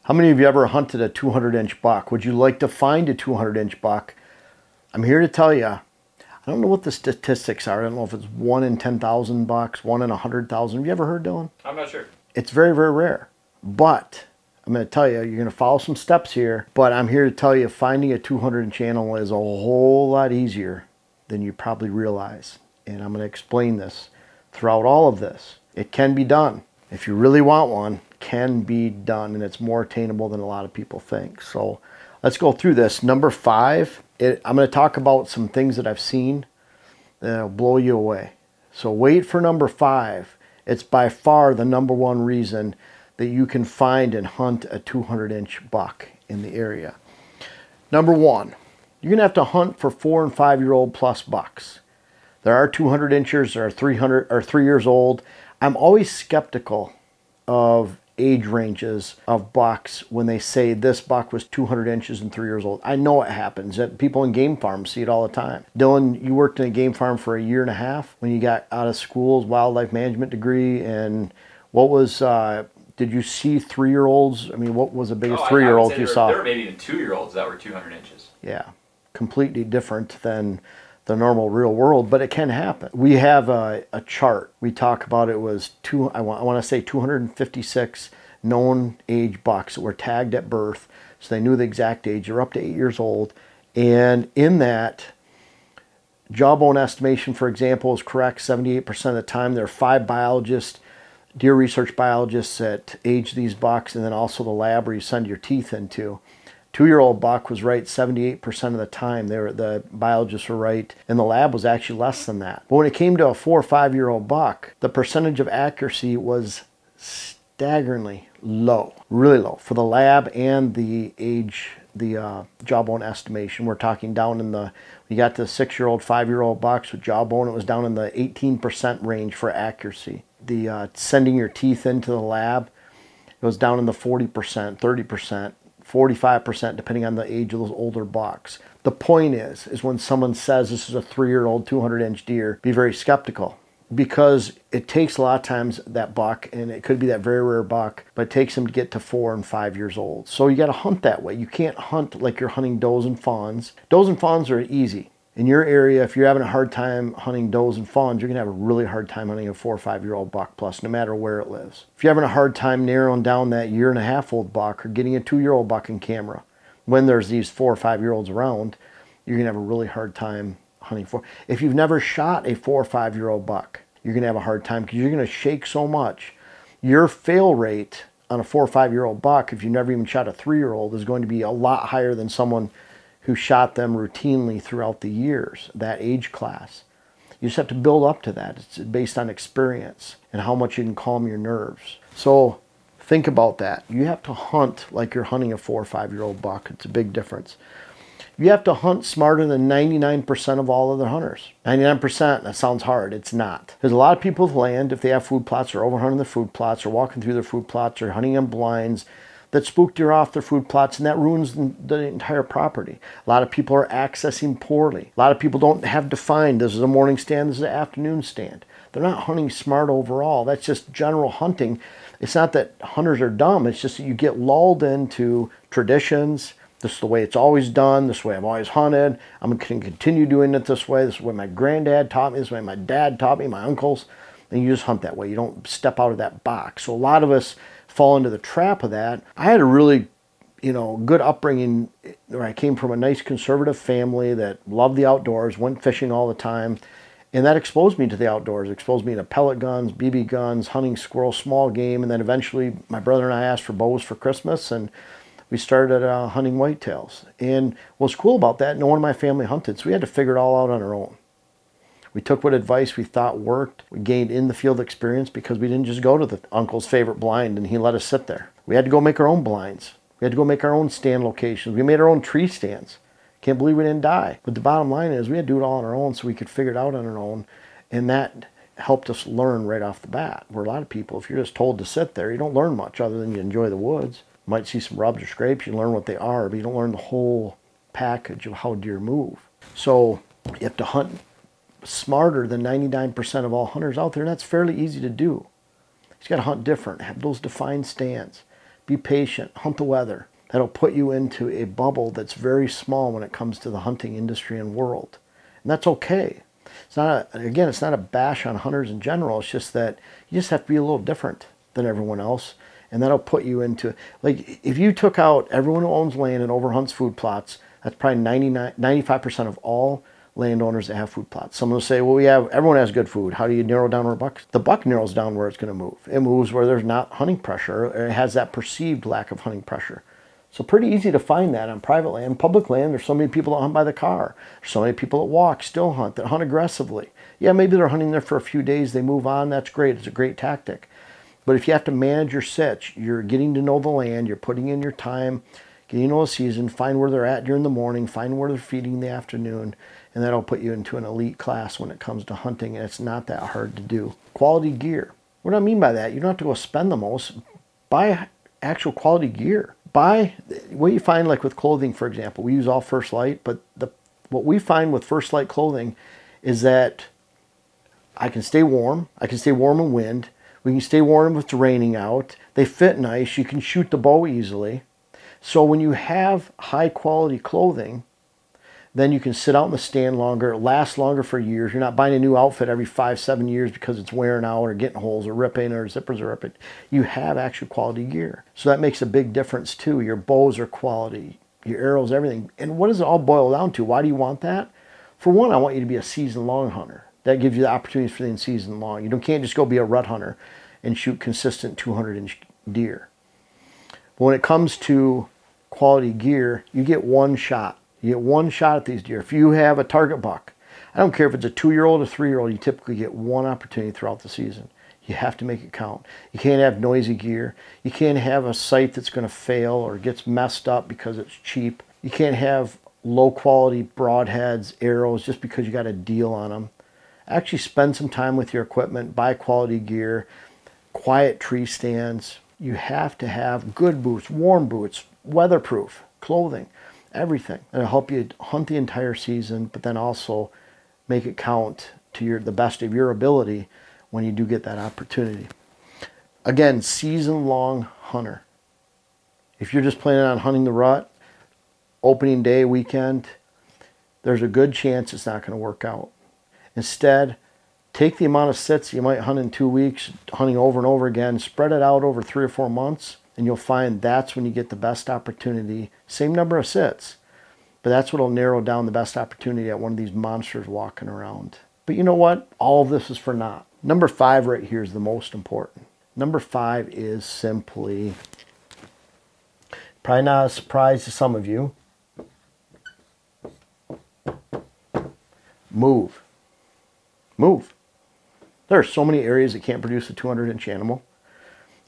How many of you ever hunted a 200-inch buck? Would you like to find a 200-inch buck? I'm here to tell you, I don't know what the statistics are. I don't know if it's 1 in 10,000 bucks, 1 in 100,000. Have you ever heard, Dylan? I'm not sure. It's very, very rare. But I'm going to tell you, you're going to follow some steps here. But I'm here to tell you, finding a 200-inch animal is a whole lot easier than you probably realize. And I'm going to explain this throughout all of this. It can be done. If you really want one, can be done, and it's more attainable than a lot of people think. So let's go through this. Number 5, I'm going to talk about some things that I've seen that'll blow you away. So wait for number 5. It's by far the #1 reason that you can find and hunt a 200-inch buck in the area. Number 1, you're going to have to hunt for 4 and 5 year old plus bucks. There are 200 inchers, there are 300 or 3 years old. I'm always skeptical of age ranges of bucks when they say this buck was 200 inches and 3 years old. I know it happens. People in game farms see it all the time. Dylan, you worked in a game farm for 1.5 years when you got out of school's wildlife management degree, and what was, did you see 3-year-olds? I mean, what was the biggest 3-year-old you saw? There were maybe even 2-year-olds that were 200 inches. Yeah, completely different than the normal real world, but it can happen. We have a chart. We talk about it was I want to say 256 known age bucks that were tagged at birth, so they knew the exact age. They're up to 8 years old, and in that, jawbone estimation, for example, is correct 78% of the time. There are 5 biologists, deer research biologists that age these bucks, and then also the lab where you send your teeth into. 2-year-old buck was right 78% of the time. The biologists were right, and the lab was actually less than that. But when it came to a 4 or 5 year old buck, the percentage of accuracy was staggeringly low, really low for the lab and the age, the jawbone estimation. We're talking down in the, we got the 6-year-old, 5-year-old bucks with jawbone, it was down in the 18% range for accuracy. The sending your teeth into the lab, it was down in the 40%, 30%. 45% depending on the age of those older bucks. The point is when someone says this is a 3-year-old 200-inch deer, be very skeptical, because it takes a lot of times that buck, and it could be that very rare buck, but it takes them to get to 4 and 5 years old. So you got to hunt that way. You can't hunt like you're hunting does and fawns. Does and fawns are easy. In your area, if you're having a hard time hunting does and fawns, you're going to have a really hard time hunting a 4 or 5 year old buck plus, no matter where it lives. If you're having a hard time narrowing down that 1.5 year old buck or getting a 2-year-old buck in camera, when there's these 4 or 5 year olds around, you're going to have a really hard time hunting for. If you've never shot a 4 or 5 year old buck, you're going to have a hard time because you're going to shake so much. Your fail rate on a 4 or 5 year old buck, if you've never even shot a 3-year-old, is going to be a lot higher than someone who shot them routinely throughout the years, that age class. You just have to build up to that. It's based on experience and how much you can calm your nerves. So think about that. You have to hunt like you're hunting a 4 or 5 year old buck. It's a big difference. You have to hunt smarter than 99% of all other hunters. 99%, that sounds hard. It's not. There's a lot of people with land, if they have food plots, or overhunting their food plots, or walking through their food plots, or hunting on blinds, that spook deer off their food plots, and that ruins the entire property. A lot of people are accessing poorly. A lot of people don't have defined, this is a morning stand, this is an afternoon stand. They're not hunting smart overall. That's just general hunting. It's not that hunters are dumb, it's just that you get lulled into traditions. This is the way it's always done, this is the way I've always hunted, I'm going to continue doing it this way is the way my granddad taught me, this is the way my dad taught me, my uncles, and you just hunt that way. You don't step out of that box. So a lot of us fall into the trap of that. I had a really, good upbringing where I came from a nice conservative family that loved the outdoors, went fishing all the time, and that exposed me to the outdoors, exposed me to pellet guns, BB guns, hunting squirrels, small game, and then eventually my brother and I asked for bows for Christmas, and we started hunting whitetails. And what's cool about that, no one in my family hunted, so we had to figure it all out on our own. We took what advice we thought worked. We gained in the field experience because we didn't just go to the uncle's favorite blind and he let us sit there. We had to go make our own blinds. We had to go make our own stand locations. We made our own tree stands. Can't believe we didn't die. But the bottom line is we had to do it all on our own so we could figure it out on our own. And that helped us learn right off the bat. Where a lot of people, if you're just told to sit there, you don't learn much other than you enjoy the woods. You might see some rubs or scrapes, you learn what they are, but you don't learn the whole package of how deer move. So you have to hunt smarter than 99% of all hunters out there, and that's fairly easy to do. You got to hunt different, have those defined stands. Be patient. Hunt the weather. That'll put you into a bubble that's very small when it comes to the hunting industry and world. And that's okay. It's not it's not a bash on hunters in general. It's just that you just have to be a little different than everyone else. And that'll put you into, like, if you took out everyone who owns land and overhunts food plots, that's probably 95% of all landowners that have food plots. Someone will say, well, everyone has good food. How do you narrow down where the buck narrows down where it's going to move? It moves where there's not hunting pressure, or it has that perceived lack of hunting pressure. So pretty easy to find that on private land. Public land, there's so many people that hunt by the car. There's so many people that walk, still hunt, that hunt aggressively. Yeah, maybe they're hunting there for a few days, they move on, that's great. It's a great tactic. But if you have to manage your sitch, you're getting to know the land, you're putting in your time, getting to know the season, find where they're at during the morning, find where they're feeding in the afternoon, and that'll put you into an elite class when it comes to hunting, and it's not that hard to do. Quality gear. What do I mean by that? You don't have to go spend the most. Buy actual quality gear. Buy what you find, like with clothing, for example. We use all First Light, but what we find with First Light clothing is that I can stay warm. I can stay warm in wind. We can stay warm if it's raining out. They fit nice. You can shoot the bow easily. So when you have high quality clothing, then you can sit out in the stand longer. It lasts longer for years. You're not buying a new outfit every 5-7 years because it's wearing out or getting holes or ripping or zippers are ripping. You have actual quality gear. So that makes a big difference too. Your bows are quality, your arrows, everything. And what does it all boil down to? Why do you want that? For one, I want you to be a season-long hunter. That gives you the opportunities for the in-season long. You can't just go be a rut hunter and shoot consistent 200-inch deer. But when it comes to quality gear, you get one shot. You get one shot at these deer. If you have a target buck, I don't care if it's a 2-year-old or 3-year-old, you typically get one opportunity throughout the season. You have to make it count. You can't have noisy gear. You can't have a sight that's going to fail or gets messed up because it's cheap. You can't have low quality broadheads, arrows, just because you got a deal on them. Actually spend some time with your equipment, buy quality gear, quiet tree stands. You have to have good boots, warm boots, weatherproof clothing, everything. It'll help you hunt the entire season, but then also make it count to the best of your ability when you do get that opportunity. Again, season-long hunter. If you're just planning on hunting the rut, opening day, weekend, there's a good chance it's not going to work out. Instead, take the amount of sits you might hunt in 2 weeks, hunting over and over again, spread it out over 3 or 4 months, and you'll find that's when you get the best opportunity. Same number of sits, but that's what will narrow down the best opportunity at one of these monsters walking around. But you know what? All of this is for naught. Number 5 right here is the most important. Number 5 is simply, probably not a surprise to some of you, move. Move. There are so many areas that can't produce a 200-inch animal.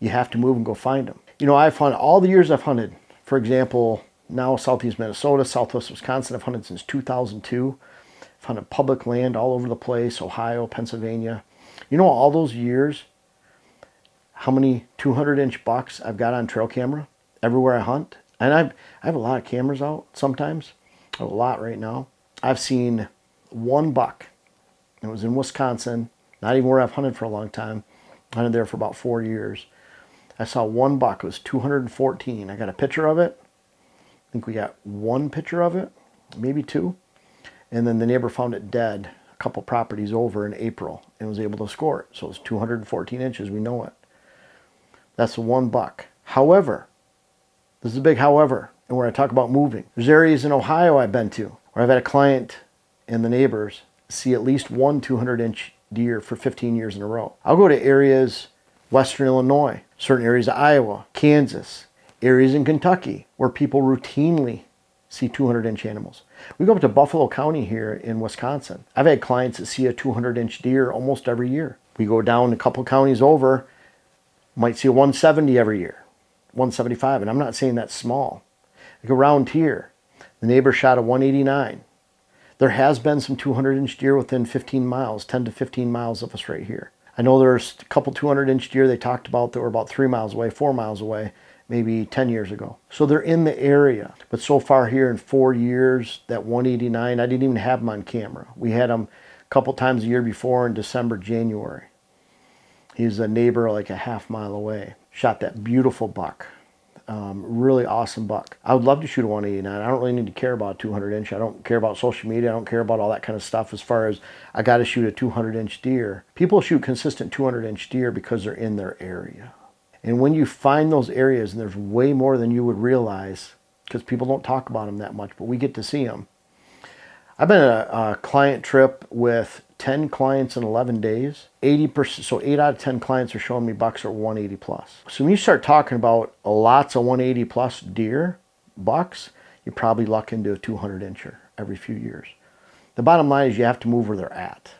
You have to move and go find them. You know, I've hunted, all the years I've hunted, for example, now southeast Minnesota, southwest Wisconsin, I've hunted since 2002. I've hunted public land all over the place, Ohio, Pennsylvania. You know, all those years, how many 200-inch bucks I've got on trail camera everywhere I hunt. And I have a lot of cameras out sometimes. I have a lot right now. I've seen one buck. It was in Wisconsin, not even where I've hunted for a long time. I hunted there for about 4 years. I saw one buck. It was 214. I got a picture of it. I think we got one picture of it, maybe 2. And then the neighbor found it dead a couple properties over in April and was able to score it. So it was 214 inches. We know it. That's the one buck. However, this is a big however, and where I talk about moving. There's areas in Ohio I've been to where I've had a client and the neighbors see at least one 200-inch deer for 15 years in a row. I'll go to areas, western Illinois, certain areas of Iowa, Kansas, areas in Kentucky, where people routinely see 200-inch animals. We go up to Buffalo County here in Wisconsin. I've had clients that see a 200-inch deer almost every year. We go down a couple counties over, might see a 170 every year, 175, and I'm not saying that's small. Like around here, the neighbor shot a 189. There has been some 200-inch deer within 15 miles, 10 to 15 miles of us right here. I know there's a couple 200-inch deer they talked about that were about 3 miles away, 4 miles away, maybe 10 years ago. So they're in the area. But so far here in 4 years, that 189, I didn't even have them on camera. We had them a couple times a year before in December, January. He's a neighbor like a half mile away. Shot that beautiful buck, Really awesome buck. I would love to shoot a 189. I don't really need to care about a 200 inch. I don't care about social media. I don't care about all that kind of stuff as far as I got to shoot a 200 inch deer. People shoot consistent 200 inch deer because they're in their area. And when you find those areas, and there's way more than you would realize, because people don't talk about them that much, but we get to see them. I've been on a client trip with 10 clients in 11 days. 80%, so 8 out of 10 clients are showing me bucks are 180 plus. So when you start talking about lots of 180 plus deer, bucks, you probably luck into a 200 incher every few years. The bottom line is you have to move where they're at.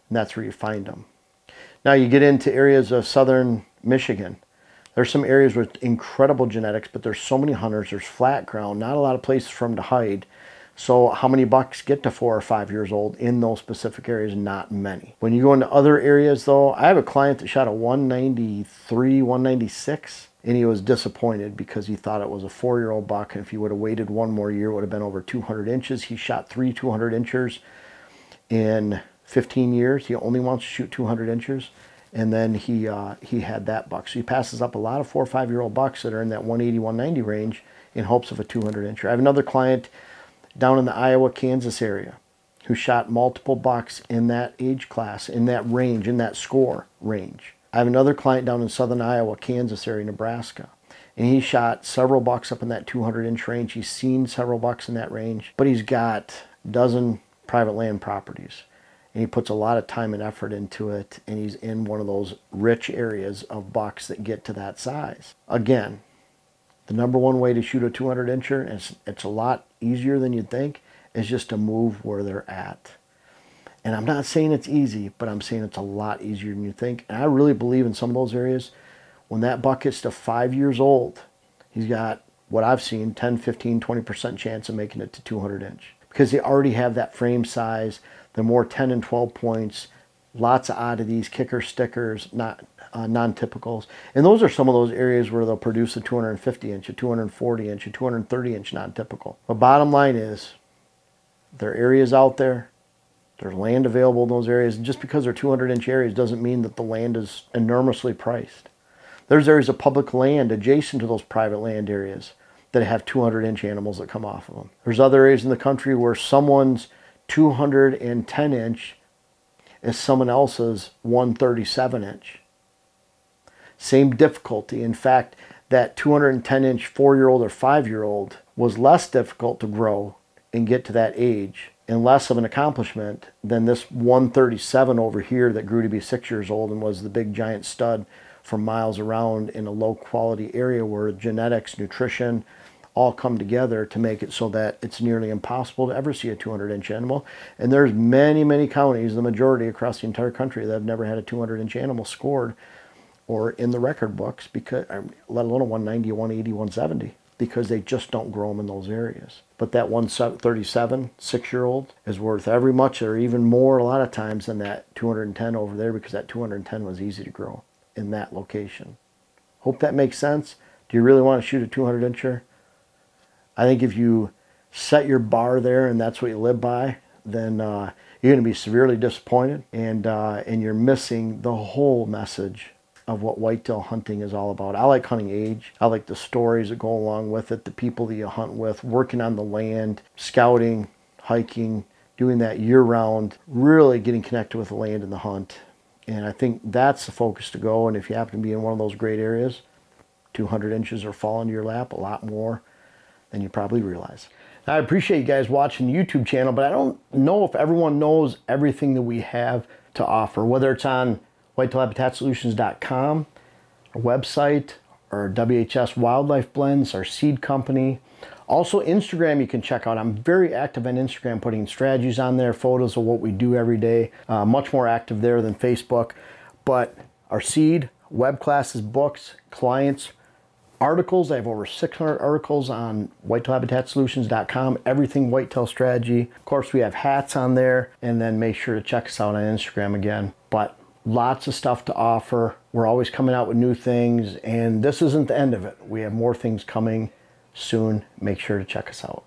And that's where you find them. Now you get into areas of southern Michigan. There's some areas with incredible genetics, but there's so many hunters, there's flat ground, not a lot of places for them to hide. So how many bucks get to 4 or 5 years old in those specific areas? Not many. When you go into other areas though, I have a client that shot a 193, 196, and he was disappointed because he thought it was a 4-year-old buck, and if he would have waited one more year, it would have been over 200 inches. He shot 3 200 inchers in 15 years. He only wants to shoot 200 inches. And then he had that buck. So he passes up a lot of 4 or 5 year old bucks that are in that 180, 190 range in hopes of a 200 incher. I have another client down in the Iowa, Kansas area who shot multiple bucks in that age class, in that range, in that score range. I have another client down in southern Iowa, Kansas area, Nebraska, and he shot several bucks up in that 200 inch range. He's seen several bucks in that range, but he's got a dozen private land properties, and he puts a lot of time and effort into it, and he's in one of those rich areas of bucks that get to that size. Again, the number one way to shoot a 200 incher, and it's a lot easier than you'd think, is just to move where they're at. And I'm not saying it's easy, but I'm saying it's a lot easier than you think. And I really believe in some of those areas, when that buck gets to 5 years old, he's got, what I've seen, 10, 15, 20% chance of making it to 200 inch. Because they already have that frame size, they're more 10 and 12 points, lots of oddities, kicker stickers, non-typicals. And those are some of those areas where they'll produce a 250 inch, a 240 inch, a 230 inch non-typical. The bottom line is, there are areas out there, there's land available in those areas. And just because they're 200 inch areas doesn't mean that the land is enormously priced. There's areas of public land adjacent to those private land areas that have 200 inch animals that come off of them. There's other areas in the country where someone's 210 inch is someone else's 137 inch. Same difficulty. In fact, that 210 inch 4-year-old or 5-year-old was less difficult to grow and get to that age, and less of an accomplishment than this 137 over here that grew to be 6 years old and was the big giant stud for miles around in a low quality area where genetics, nutrition, all come together to make it so that it's nearly impossible to ever see a 200 inch animal. And there's many, many counties, the majority across the entire country, that have never had a 200 inch animal scored or in the record books, because, let alone a 190, 180, 170, because they just don't grow them in those areas. But that 137 6-year-old is worth every much or even more a lot of times than that 210 over there, because that 210 was easy to grow in that location. Hope that makes sense. Do you really want to shoot a 200 incher? I think if you set your bar there and that's what you live by, then you're going to be severely disappointed, and you're missing the whole message of what whitetail hunting is all about. I like hunting age. I like the stories that go along with it, the people that you hunt with, working on the land, scouting, hiking, doing that year-round, really getting connected with the land and the hunt. And I think that's the focus to go. And if you happen to be in one of those great areas, 200 inches are falling to your lap, a lot more than you probably realize. Now, I appreciate you guys watching the YouTube channel, but I don't know if everyone knows everything that we have to offer, whether it's on whitetailhabitatsolutions.com, our website, our WHS Wildlife Blends, our seed company. Also, Instagram you can check out. I'm very active on Instagram, putting strategies on there, photos of what we do every day. Much more active there than Facebook. But our seed, web classes, books, clients, articles. I have over 600 articles on whitetailhabitatsolutions.com, everything whitetail strategy. Of course, we have hats on there, and then make sure to check us out on Instagram again. But lots of stuff to offer. We're always coming out with new things, and this isn't the end of it. We have more things coming soon. Make sure to check us out.